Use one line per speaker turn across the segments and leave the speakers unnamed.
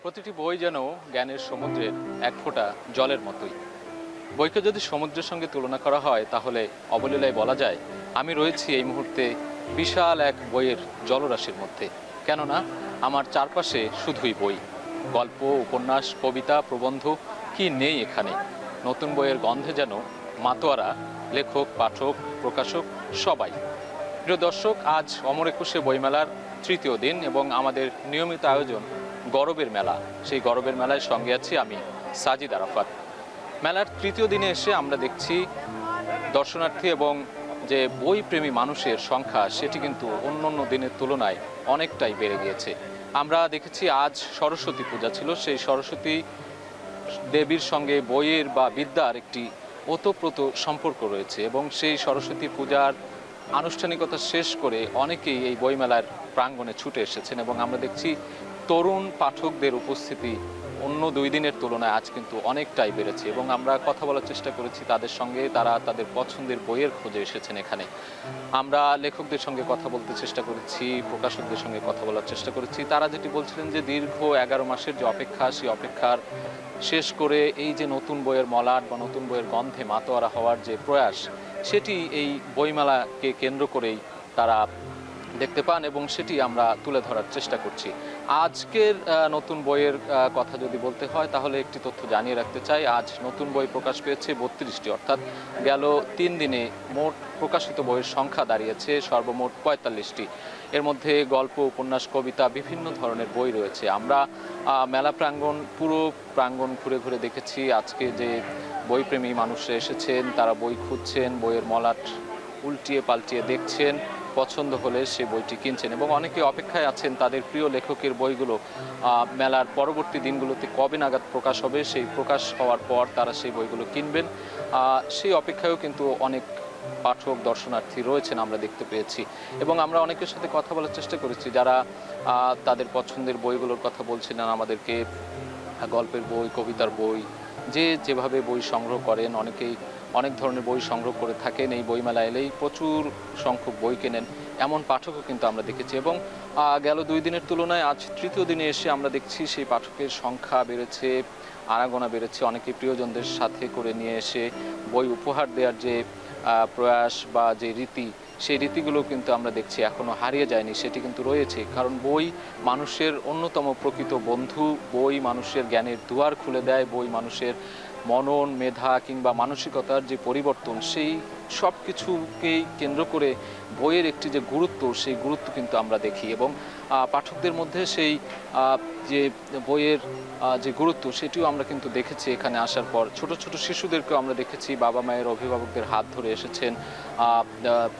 প্রতিটি বই যেন জ্ঞানের সমুদ্রের এক ফোঁটা জলের মতোই। বইকে যদি সমুদ্রের সঙ্গে তুলনা করা হয় তাহলে অবলীলায় বলা যায় আমি রয়েছি এই মুহূর্তে বিশাল এক বইয়ের জলরাশির মধ্যে। কেননা আমার চারপাশে শুধুই বই, গল্প, উপন্যাস, কবিতা, প্রবন্ধ, কি নেই এখানে। নতুন বইয়ের গন্ধে যেন মাতোয়ারা লেখক, পাঠক, প্রকাশক সবাই। প্রিয় দর্শক, আজ অমর একুশে বইমেলার তৃতীয় দিন এবং আমাদের নিয়মিত আয়োজন গরবের মেলা। সেই গরবের মেলায় সঙ্গে আছি আমি, সাজিদ আরাফাত। মেলার তৃতীয় দিনে এসে আমরা দেখছি দর্শনার্থী এবং যে বই প্রেমী মানুষের সংখ্যা সেটি কিন্তু অন্য অন্য দিনের তুলনায় অনেকটাই বেড়ে গিয়েছে। আমরা দেখেছি আজ সরস্বতী পূজা ছিল, সেই সরস্বতী দেবীর সঙ্গে বইয়ের বা বিদ্যার একটি ওতপ্রোত সম্পর্ক রয়েছে এবং সেই সরস্বতী পূজার আনুষ্ঠানিকতা শেষ করে অনেকেই এই বইমেলার প্রাঙ্গণে ছুটে এসেছেন এবং আমরা দেখছি তরুণ পাঠকদের উপস্থিতি অন্য দুই দিনের তুলনায় আজ কিন্তু অনেকটাই বেড়েছে এবং আমরা কথা বলার চেষ্টা করেছি তাদের সঙ্গে। তারা তাদের পছন্দের বইয়ের খোঁজে এসেছেন এখানে। আমরা লেখকদের সঙ্গে কথা বলতে চেষ্টা করেছি, প্রকাশকদের সঙ্গে কথা বলার চেষ্টা করেছি। তারা যেটি বলছিলেন যে দীর্ঘ 11 মাসের যে অপেক্ষা, সেই অপেক্ষার শেষ করে এই যে নতুন বইয়ের মলাট বা নতুন বইয়ের গন্ধে মাতোয়ারা হওয়ার যে প্রয়াস, সেটি এই বইমেলাকে কেন্দ্র করেই তারা দেখতে পান এবং সেটি আমরা তুলে ধরার চেষ্টা করছি। আজকের নতুন বইয়ের কথা যদি বলতে হয় তাহলে একটি তথ্য জানিয়ে রাখতে চাই। আজ নতুন বই প্রকাশ পেয়েছে 32টি, অর্থাৎ গেল 3 দিনে মোট প্রকাশিত বইয়ের সংখ্যা দাঁড়িয়েছে সর্বমোট 45টি। এর মধ্যে গল্প, উপন্যাস, কবিতা, বিভিন্ন ধরনের বই রয়েছে। আমরা মেলা প্রাঙ্গণ, পুরো প্রাঙ্গণ ঘুরে ঘুরে দেখেছি। আজকে যে বইপ্রেমী মানুষরা এসেছেন তারা বই খুঁজছেন, বইয়ের মলাট উল্টিয়ে পাল্টিয়ে দেখছেন, পছন্দ হলে সে বইটি কিনছেন এবং অনেকে অপেক্ষায় আছেন তাদের প্রিয় লেখকের বইগুলো মেলার পরবর্তী দিনগুলোতে কবে নাগাদ প্রকাশ হবে, সেই প্রকাশ হওয়ার পর তারা সেই বইগুলো কিনবেন। সেই অপেক্ষায়ও কিন্তু অনেক পাঠক, দর্শনার্থী রয়েছেন আমরা দেখতে পেয়েছি এবং আমরা অনেকের সাথে কথা বলার চেষ্টা করেছি যারা তাদের পছন্দের বইগুলোর কথা বলছিলেন আমাদেরকে। গল্পের বই, কবিতার বই, যে যেভাবে বই সংগ্রহ করেন, অনেকেই অনেক ধরনের বই সংগ্রহ করে থাকেন। এই বইমেলা এলেই প্রচুর সংখ্যক বই কেনেন, এমন পাঠকও কিন্তু আমরা দেখেছি এবং গেল 2 দিনের তুলনায় আজ তৃতীয় দিনে এসে আমরা দেখছি সেই পাঠকের সংখ্যা বেড়েছে, আনাগোনা বেড়েছে। অনেকে প্রিয়জনদের সাথে করে নিয়ে এসে বই উপহার দেওয়ার যে প্রয়াস বা যে রীতি, সেই রীতিগুলো কিন্তু আমরা দেখছি এখনও হারিয়ে যায়নি, সেটি কিন্তু রয়েছে। কারণ বই মানুষের অন্যতম প্রকৃত বন্ধু। বই মানুষের জ্ঞানের দুয়ার খুলে দেয়। বই মানুষের মনন, মেধা কিংবা মানসিকতার যে পরিবর্তন, সেই সব কিছুকেই কেন্দ্র করে বইয়ের একটি যে গুরুত্ব, সেই গুরুত্ব কিন্তু আমরা দেখি এবং পাঠকদের মধ্যে সেই যে বইয়ের যে গুরুত্ব সেটিও আমরা কিন্তু দেখেছি এখানে আসার পর। ছোট ছোট শিশুদেরকেও আমরা দেখেছি বাবা মায়ের, অভিভাবকদের হাত ধরে এসেছেন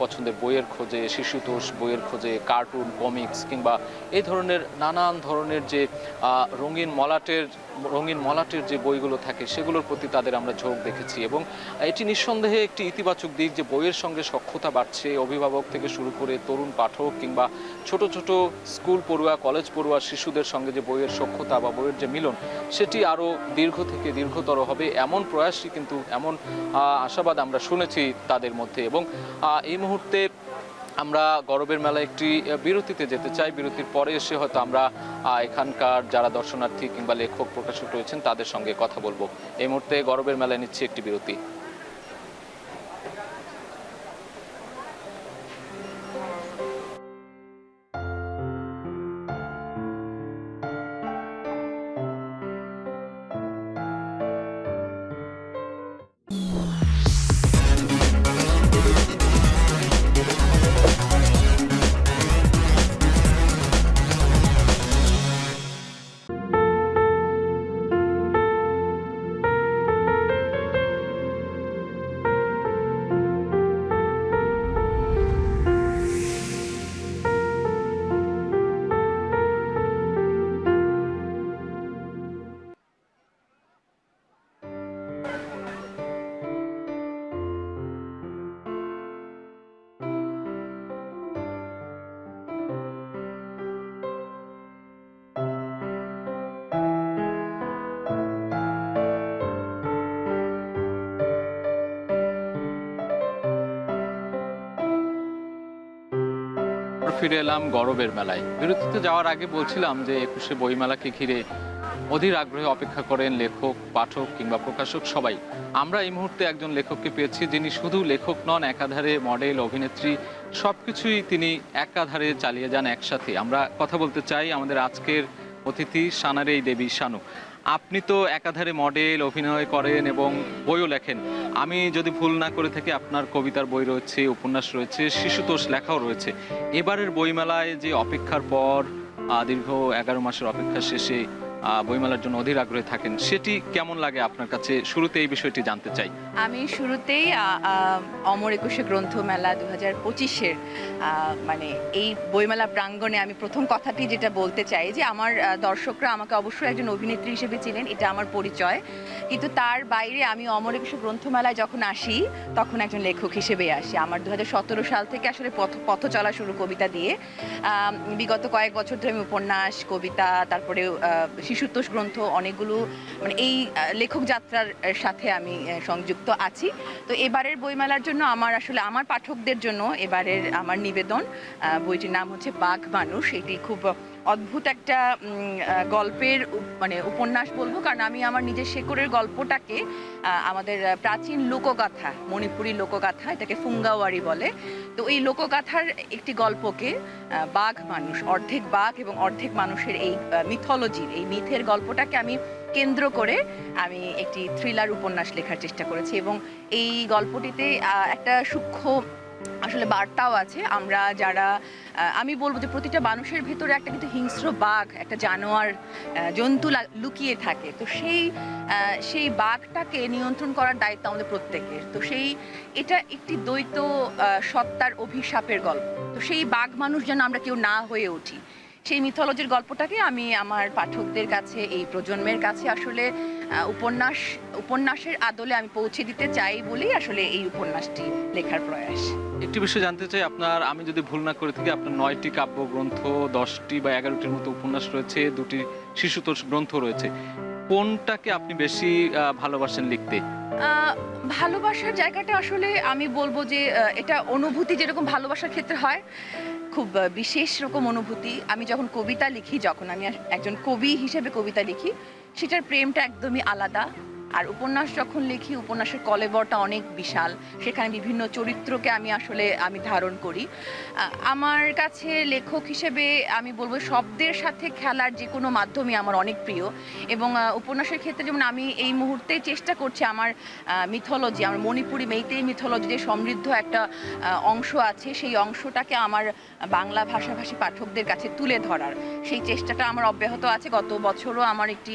পছন্দের বইয়ের খোঁজে, শিশুতোষ বইয়ের খোঁজে, কার্টুন, কমিক্স কিংবা এই ধরনের নানান ধরনের যে রঙিন মলাটের যে বইগুলো থাকে সেগুলোর প্রতি তাদের আমরা ঝোঁক দেখেছি এবং এটি নিঃসন্দেহে একটি ইতিবাচক দিক যে বইয়ের সঙ্গে সখ্যতা বাড়ছে। অভিভাবক থেকে শুরু করে তরুণ পাঠক কিংবা ছোট ছোট স্কুল পড়ুয়া, কলেজ পড়ুয়া শিশুদের সঙ্গে যে বইয়ের সখ্যতা বা বইয়ের যে মিলন, সেটি আরও দীর্ঘ থেকে দীর্ঘতর হবে, এমন প্রয়াসই কিন্তু, এমন আশাবাদ আমরা শুনেছি তাদের মধ্যে। এবং এই মুহূর্তে আমরা গরবের মেলায় একটি বিরতিতে যেতে চাই। বিরতির পরে এসে হয়তো আমরা এখানকার যারা দর্শনার্থী কিংবা লেখক, প্রকাশক রয়েছেন তাদের সঙ্গে কথা বলবো। এই মুহূর্তে গরবের মেলায় নিচ্ছি একটি বিরতি। ফিরে এলাম গরবের মেলায়। বিরতিতে যাওয়ার আগে বলছিলাম যে 21শে বইমেলাকে ঘিরে অধীর আগ্রহে অপেক্ষা করেন লেখক, পাঠক কিংবা প্রকাশক সবাই। আমরা এই মুহূর্তে একজন লেখককে পেয়েছি যিনি শুধু লেখক নন, একাধারে মডেল, অভিনেত্রী, সবকিছুই তিনি একাধারে চালিয়ে যান একসাথে। আমরা কথা বলতে চাই আমাদের আজকের অতিথি সানারেই দেবী শানু। আপনি তো একাধারে মডেল, অভিনয় করেন এবং বইও লেখেন। আমি যদি ভুল না করে থাকি আপনার কবিতার বই রয়েছে, উপন্যাস রয়েছে, শিশুতোষ লেখাও রয়েছে। এবারের বইমেলায় যে অপেক্ষার পর দীর্ঘ 11 মাসের অপেক্ষা শেষে বইমেলার জন্য অধীর আগ্রহে থাকেন, সেটি কেমন লাগে আপনার কাছে? শুরুতে এই বিষয়টি জানতে চাই।
আমি শুরুতেই অমর একুশে গ্রন্থমেলা 2025-এর মানে এই বইমেলা প্রাঙ্গণে আমি প্রথম কথাটি যেটা বলতে চাই যে আমার দর্শকরা আমাকে অবশ্যই একজন অভিনেত্রী হিসেবে চিনেন, এটা আমার পরিচয়। কিন্তু তার বাইরে আমি অমর একুশে গ্রন্থমেলায় যখন আসি তখন একজন লেখক হিসেবে আসি। আমার 2017 সাল থেকে আসলে পথ চলা শুরু কবিতা দিয়ে। বিগত কয়েক বছর ধরে আমি উপন্যাস, কবিতা, তারপরে শিশুতোষ গ্রন্থ অনেকগুলো মানে এই লেখক যাত্রার সাথে আমি সংযুক্ত আছি। তো এবারের বইমেলার জন্য আমার পাঠকদের জন্য এবারের আমার নিবেদন, বইটির নাম হচ্ছে বাঘ মানুষ। এটি খুব অদ্ভুত একটা গল্পের মানে উপন্যাস বলবো, কারণ আমি আমার নিজের শেকড়ের গল্পটাকে আমাদের প্রাচীন লোকগাথা, মণিপুরী লোকগাথা, এটাকে ফুঙ্গাওয়ারি বলে। তো এই লোকগাথার একটি গল্পকে বাঘ মানুষ, অর্ধেক বাঘ এবং অর্ধেক মানুষের এই মিথোলজির, এই মিথের গল্পটাকে আমি কেন্দ্র করে আমি একটি থ্রিলার উপন্যাস লেখার চেষ্টা করেছি। এবং এই গল্পটিতে একটা সূক্ষ্ম আসলে বার্তাও আছে। আমরা যারা আমি বলবো যে প্রতিটা মানুষের ভিতরে একটা কিন্তু হিংস্র বাঘ, একটা জানোয়ার জন্তু লুকিয়ে থাকে। তো সেই বাঘটাকে নিয়ন্ত্রণ করার দায়িত্ব আমাদের প্রত্যেকের। তো এটা একটি দ্বৈত সত্তার অভিশাপের গল্প। তো সেই বাঘ মানুষ যেন আমরা কেউ না হয়ে উঠি, সেই মিথোলজির গল্পটাকে আমি আমার পাঠকদের কাছে, এই প্রজন্মের কাছে আসলে উপন্যাসের আদলে আমি পৌঁছে দিতে চাই বলেই আসলে এই উপন্যাসটি লেখার প্রয়াস।
একটি বিষয় জানতে চাই আপনার, আমি যদি ভুল না করে থাকি আপনার 9টি কাব্যগ্রন্থ, 10টি বা 11টির মতো উপন্যাস রয়েছে, 2টি শিশুতোষ গ্রন্থ রয়েছে। কোনটাকে আপনি বেশি ভালোবাসেন লিখতে?
ভালোবাসার জায়গাটা আসলে আমি বলবো যে এটা অনুভূতি, যেরকম ভালোবাসার ক্ষেত্রে হয় খুব বিশেষ রকম অনুভূতি। আমি যখন কবিতা লিখি, যখন আমি একজন কবি হিসেবে কবিতা লিখি, সেটার প্রেমটা একদমই আলাদা। আর উপন্যাস যখন লিখি, উপন্যাসের কলেবরটা অনেক বিশাল, সেখানে বিভিন্ন চরিত্রকে আমি ধারণ করি। আমার কাছে লেখক হিসেবে আমি বলবো শব্দের সাথে খেলার যে কোনো মাধ্যমই আমার অনেক প্রিয়। এবং উপন্যাসের ক্ষেত্রে যেমন আমি এই মুহূর্তে চেষ্টা করছি আমার মিথোলজি, আমার মণিপুরি মেইতেই মিথোলজি যে সমৃদ্ধ একটা অংশ আছে, সেই অংশটাকে আমার বাংলা ভাষাভাষী পাঠকদের কাছে তুলে ধরার সেই চেষ্টাটা আমার অব্যাহত আছে। গত বছরও আমার একটি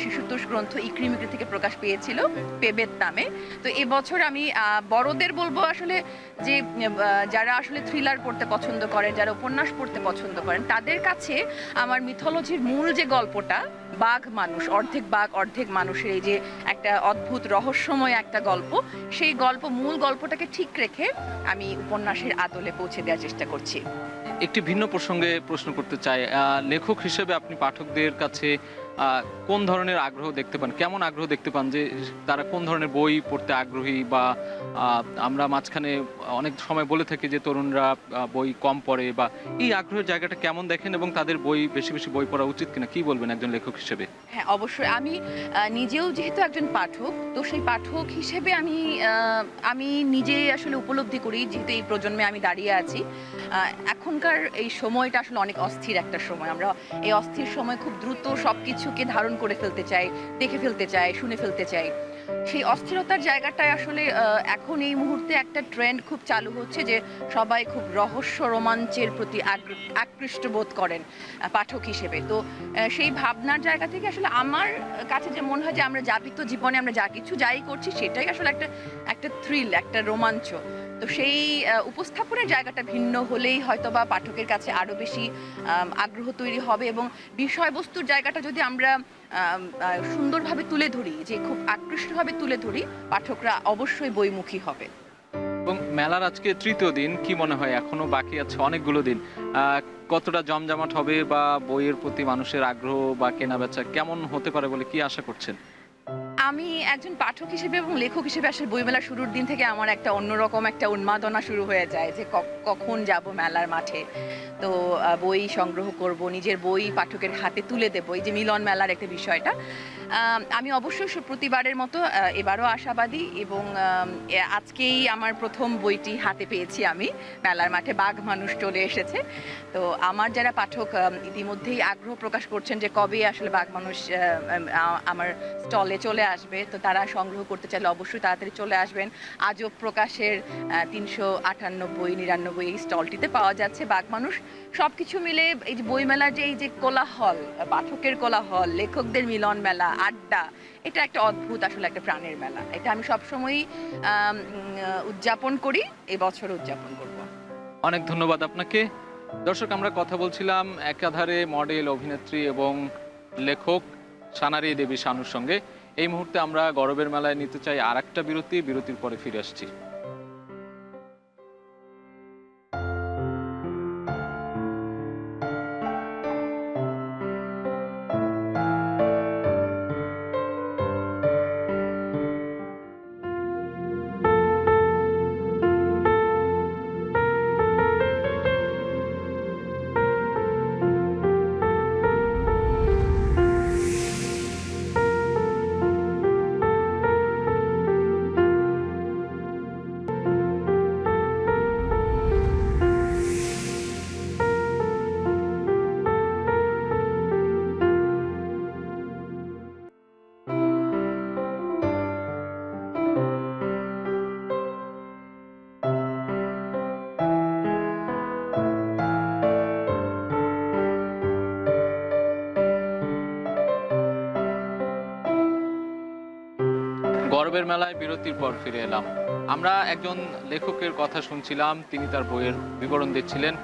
শিশুতোষ গ্রন্থ ইক্রিমিক্রি থেকে প্রকাশ পেয়েছিল পেবেত নামে। তো এবছর আমি বড়দের বলবো আসলে যে যারা আসলে থ্রিলার পড়তে পছন্দ করেন, যারা উপন্যাস পড়তে পছন্দ করেন, তাদের কাছে আমার মিথোলজির মূল যে গল্পটা, বাঘ মানুষ, অর্ধেক বাঘ অর্ধেক মানুষের এই যে একটা অদ্ভুত রহস্যময় একটা গল্প, সেই মূল গল্পটাকে ঠিক রেখে আমি উপন্যাসের আদলে পৌঁছে দেওয়ার চেষ্টা করছি।
একটি ভিন্ন প্রসঙ্গে প্রশ্ন করতে চাই, লেখক হিসেবে আপনি পাঠকদের কাছে কোন ধরনের আগ্রহ দেখতে পান, কেমন আগ্রহ দেখতে পান, যে তারা কোন ধরনের বই পড়তে আগ্রহী? বা আমরা মাঝখানে অনেক সময় বলে থাকি যে তরুণরা বই কম পড়ে, বা এই আগ্রহের জায়গাটা কেমন দেখেন এবং তাদের বেশি বেশি বই পড়া উচিত কিনা, কি বলবেন একজন লেখক হিসেবে?
হ্যাঁ, অবশ্যই। আমি নিজেও যেহেতু একজন পাঠক, তো সেই পাঠক হিসেবে আমি নিজে আসলে উপলব্ধি করি, যেহেতু এই প্রজন্মে আমি দাঁড়িয়ে আছি। এখনকার এই সময়টা আসলে অনেক অস্থির একটা সময়। আমরা এই অস্থির সময় খুব দ্রুত সবকিছুকে ধারণ করে ফেলতে চাই, দেখে ফেলতে চাই, শুনে ফেলতে চাই। সেই অস্থিরতার জায়গাটায় আসলে এখন এই মুহূর্তে একটা ট্রেন্ড খুব চালু হচ্ছে যে সবাই খুব রহস্য রোমাঞ্চের প্রতি আকৃষ্ট বোধ করেন পাঠক হিসেবে। তো সেই ভাবনার জায়গা থেকে আসলে আমার কাছে যে মনে হয় যে আমরা যাপিত জীবনে আমরা যাই করছি, সেটাই আসলে একটা থ্রিল, একটা রোমাঞ্চ। তো সেই উপস্থাপনের জায়গাটা ভিন্ন হলেই হয়তো বা পাঠকের কাছে আরও বেশি আগ্রহ তৈরি হবে। এবং বিষয়বস্তুর জায়গাটা যদি আমরা সুন্দরভাবে তুলে ধরি, যে খুব আকৃষ্টভাবে তুলে ধরি, পাঠকরা অবশ্যই বইমুখী হবে।
এবং মেলার আজকে 3য় দিন, কি মনে হয় এখনো বাকি আছে অনেকগুলো দিন, কতটা জমজমাট হবে, বা বইয়ের প্রতি মানুষের আগ্রহ বা কেনাবেচা কেমন হতে পারে বলে কি আশা করছেন?
আমি একজন পাঠক হিসেবে এবং লেখক হিসেবে আসলে বইমেলা শুরুর দিন থেকে আমার একটা অন্যরকম একটা উন্মাদনা শুরু হয়ে যায় যে কখন যাব মেলার মাঠে। তো বই সংগ্রহ করব, নিজের বই পাঠকের হাতে তুলে দেব, এই যে মিলন মেলার একটা বিষয়টা। আমি অবশ্যই প্রতিবারের মতো এবারও আশাবাদী এবং আজকেই আমার প্রথম বইটি হাতে পেয়েছি আমি মেলার মাঠে। বাঘ মানুষ চলে এসেছে। তো আমার যারা পাঠক ইতিমধ্যেই আগ্রহ প্রকাশ করছেন যে কবে আসলে বাঘ মানুষ আমার স্টলে চলে আসবে, তো তারা সংগ্রহ করতে চাইলে অবশ্যই তাড়াতাড়ি চলে আসবেন। আজব প্রকাশের 398-99 এই স্টলটিতে পাওয়া যাচ্ছে বাঘ মানুষ। সব কিছু মিলে এই যে বইমেলার যে এই যে কোলাহল, পাঠকের কোলাহল, লেখকদের মিলন মেলা, আড্ডা, এটা একটা অদ্ভুত আসলে একটা প্রাণের মেলা। এটা আমি সবসময়ই উদযাপন করি, এবছর উদযাপন করব।
অনেক ধন্যবাদ আপনাকে। দর্শক, আমরা কথা বলছিলাম একাধারে মডেল, অভিনেত্রী এবং লেখক সানারি দেবী শানুর সঙ্গে। এই মুহূর্তে আমরা গরবের মেলায় নিতে চাই আর একটা বিরতির পরে ফিরে আসছি। গরবের মেলায় বিরতির পর ফিরে এলাম। আমরা একজন লেখকের কথা শুনছিলাম, তিনি তার বইয়ের বিবরণ দিচ্ছিলেন।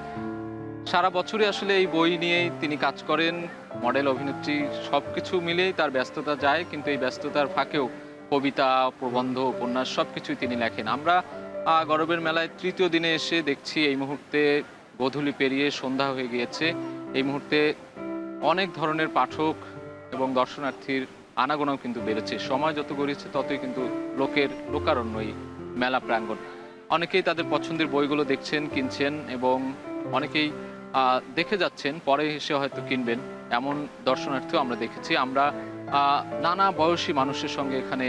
সারা বছরই আসলে এই বই নিয়েই তিনি কাজ করেন। মডেল, অভিনেত্রী সবকিছু মিলেই তার ব্যস্ততা যায়, কিন্তু এই ব্যস্ততার ফাঁকেও কবিতা, প্রবন্ধ, উপন্যাস সবকিছুই তিনি লেখেন। আমরা গরবের মেলায় তৃতীয় দিনে এসে দেখছি এই মুহূর্তে গোধূলি পেরিয়ে সন্ধ্যা হয়ে গিয়েছে। এই মুহূর্তে অনেক ধরনের পাঠক এবং দর্শনার্থীর আনাগোনাও কিন্তু বেড়েছে। সময় যত গড়িয়েছে ততই কিন্তু লোকারণ্য এই মেলা প্রাঙ্গণ। অনেকেই তাদের পছন্দের বইগুলো দেখছেন, কিনছেন এবং অনেকেই দেখে যাচ্ছেন, পরে এসে হয়তো কিনবেন, এমন দর্শনার্থীও আমরা দেখেছি। আমরা নানা বয়সী মানুষের সঙ্গে এখানে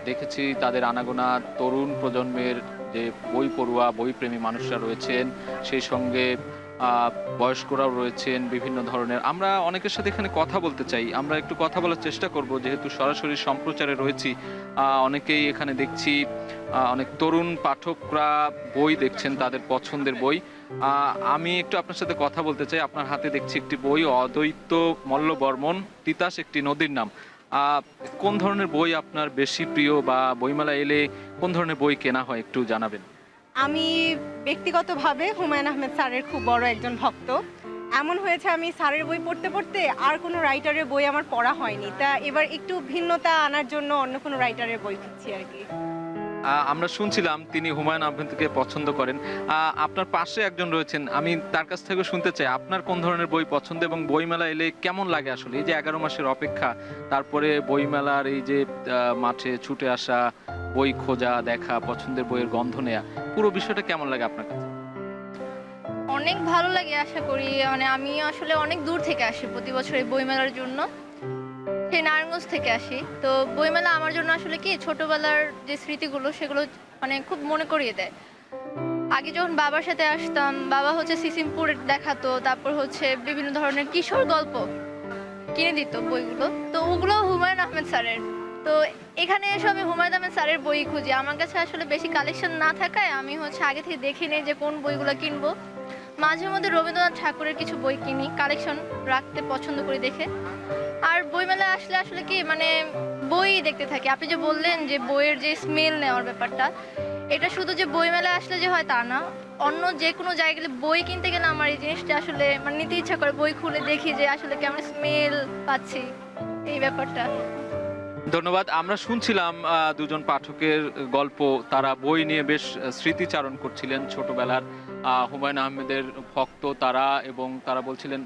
দেখেছি তাদের আনাগোনা। তরুণ প্রজন্মের যে বই পড়ুয়া, বইপ্রেমী মানুষরা রয়েছেন, সেই সঙ্গে বয়স্করাও রয়েছেন বিভিন্ন ধরনের। আমরা অনেকের সাথে এখানে কথা বলতে চাই, আমরা একটু কথা বলার চেষ্টা করব, যেহেতু সরাসরি সম্প্রচারে রয়েছি। অনেকেই এখানে দেখছি অনেক তরুণ পাঠকরা বই দেখছেন, তাদের পছন্দের বই। আমি একটু আপনার সাথে কথা বলতে চাই। আপনার হাতে দেখছি একটি বই, অদ্বৈত মল্লবর্মণ, তিতাস একটি নদীর নাম। কোন ধরনের বই আপনার বেশি প্রিয়, বা বইমেলা এলে কোন ধরনের বই কেনা হয় একটু জানাবেন?
আমি ব্যক্তিগতভাবে হুমায়ুন আহমেদ স্যারের খুব বড় একজন ভক্ত। এমন হয়েছে আমি স্যারের বই পড়তে পড়তে আর কোনো রাইটারের বই আমার পড়া হয়নি, তা এবার একটু ভিন্নতা আনার জন্য অন্য কোনো রাইটারের বই খুঁজছি আর কি।
আমরা শুনছিলাম তিনি হুমায়ুন আহমেদকে পছন্দ করেন। আপনার পাশে একজন রয়েছেন, আমি তার কাছ থেকে শুনতে চাই আপনার কোন ধরনের বই পছন্দ এবং বইমেলা এলে কেমন লাগে আসলে? এই যে 11 মাসের অপেক্ষা, তারপরে বইমেলার এই যে মাঠে ছুটে আসা, বই খোঁজা, দেখা, পছন্দের বইয়ের গন্ধ নেয়া, পুরো বিষয়টা কেমন লাগে আপনার কাছে?
অনেক ভালো লাগে। আশা করি মানে আমি আসলে অনেক দূর থেকে আসি প্রতি বছর এই বইমেলার জন্য, সেই নারায়ণগঞ্জ থেকে আসি। তো বইমেলা আমার জন্য আসলে কি ছোটবেলার যে স্মৃতিগুলো সেগুলো মানে খুব মনে করিয়ে দেয়। আগে যখন বাবার সাথে আসতাম, বাবা হচ্ছে সিসিমপুর দেখাতো, তারপর হচ্ছে বিভিন্ন ধরনের কিশোর গল্প কিনে দিত বইগুলো, তো ওগুলো হুমায়ুন আহমেদ স্যারের। তো এখানে এসে আমি হুমায়ুন আহমেদ স্যারের বই খুঁজি। আমার কাছে আসলে বেশি কালেকশন না থাকায় আমি হচ্ছে আগে থেকে দেখে নিই যে কোন বইগুলো কিনবো। মাঝে মধ্যে রবীন্দ্রনাথ ঠাকুরের কিছু বই কিনি, কালেকশন রাখতে পছন্দ করি দেখে। আর বইমেলায় আসলে আসলে কি মানে বই দেখতে থাকি। আপনি যে বললেন যে বইয়ের যে স্মেল নেওয়ার ব্যাপারটা, এটা শুধু যে বইমেলায় আসলে যে হয় তা না, অন্য যে কোনো জায়গায় গেলে বই কিনতে গেলে আমার এই জিনিসটা আসলে মানে নিতে ইচ্ছা করে। বই খুলে দেখি যে আসলে কেমন স্মেল পাচ্ছি, এই ব্যাপারটা।
ধন্যবাদ। আমরা শুনছিলাম দুজন পাঠকের গল্প, তারা বই নিয়ে বেশ স্মৃতিচারণ করছিলেন ছোটবেলার। হুমায়ুন আহমেদের ভক্ত তারা, এবং তারা বলছিলেন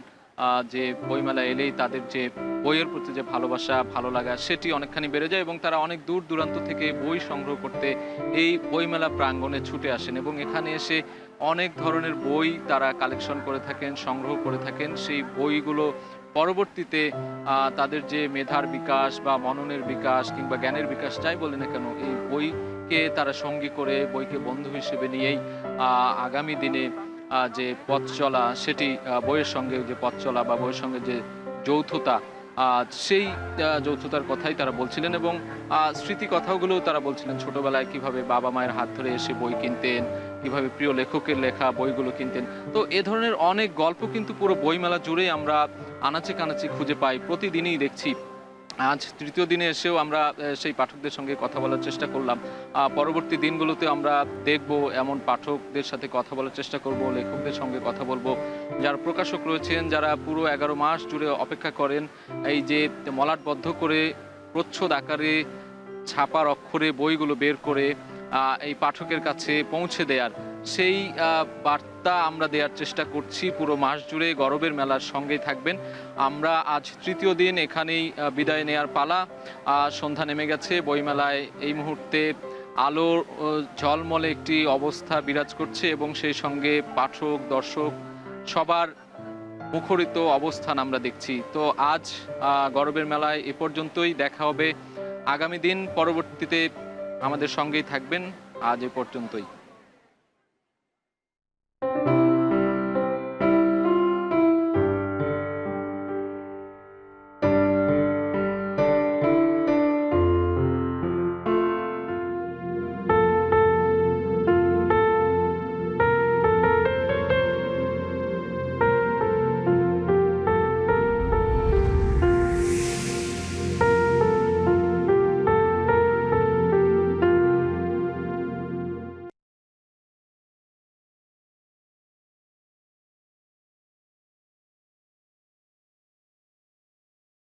যে বইমেলা এলেই তাদের যে বইয়ের প্রতি যে ভালোবাসা ভালো লাগা সেটি অনেকখানি বেড়ে যায় এবং তারা অনেক দূর দূরান্ত থেকে বই সংগ্রহ করতে এই বইমেলা প্রাঙ্গণে ছুটে আসেন এবং এখানে এসে অনেক ধরনের বই তারা কালেকশন করে থাকেন, সংগ্রহ করে থাকেন। সেই বইগুলো পরবর্তীতে তাদের যে মেধার বিকাশ বা মননের বিকাশ কিংবা জ্ঞানের বিকাশ যাই বলে না কেন, এই বইকে তারা সঙ্গী করে, বইকে বন্ধু হিসেবে নিয়েই আগামী দিনে যে পথ চলা সেটি বইয়ের সঙ্গে যে পথ চলা বা বইয়ের সঙ্গে যে যৌথতা, সেই যৌথতার কথাই তারা বলছিলেন এবং স্মৃতি কথাগুলোও তারা বলছিলেন। ছোটবেলায় কিভাবে বাবা মায়ের হাত ধরে এসে বই কিনতেন, কিভাবে প্রিয় লেখকের লেখা বইগুলো কিনতেন। তো এ ধরনের অনেক গল্প কিন্তু পুরো বইমেলা জুড়েই আমরা আনাচে কানাচে খুঁজে পাই, প্রতিদিনই দেখছি। আজ তৃতীয় দিনে এসেও আমরা সেই পাঠকদের সঙ্গে কথা বলার চেষ্টা করলাম। পরবর্তী দিনগুলোতে আমরা দেখব, এমন পাঠকদের সাথে কথা বলার চেষ্টা করব, লেখকদের সঙ্গে কথা বলবো, যারা প্রকাশক রয়েছেন, যারা পুরো 11 মাস জুড়ে অপেক্ষা করেন এই যে মলাটবদ্ধ করে প্রচ্ছদ আকারে ছাপার অক্ষরে বইগুলো বের করে এই পাঠকের কাছে পৌঁছে দেওয়ার, সেই বার্তা আমরা দেওয়ার চেষ্টা করছি পুরো মাস জুড়ে। গরবের মেলার সঙ্গেই থাকবেন। আমরা আজ তৃতীয় দিন, এখানেই বিদায় নেয়ার পালা। সন্ধ্যা নেমে গেছে। বইমেলায় এই মুহূর্তে আলো ঝলমলে একটি অবস্থা বিরাজ করছে এবং সেই সঙ্গে পাঠক দর্শক সবার মুখরিত অবস্থান আমরা দেখছি। তো আজ গরবের মেলায় এ পর্যন্তই। দেখা হবে আগামী দিন। পরবর্তীতে আমাদের সঙ্গেই থাকবেন। আজ এ পর্যন্তই।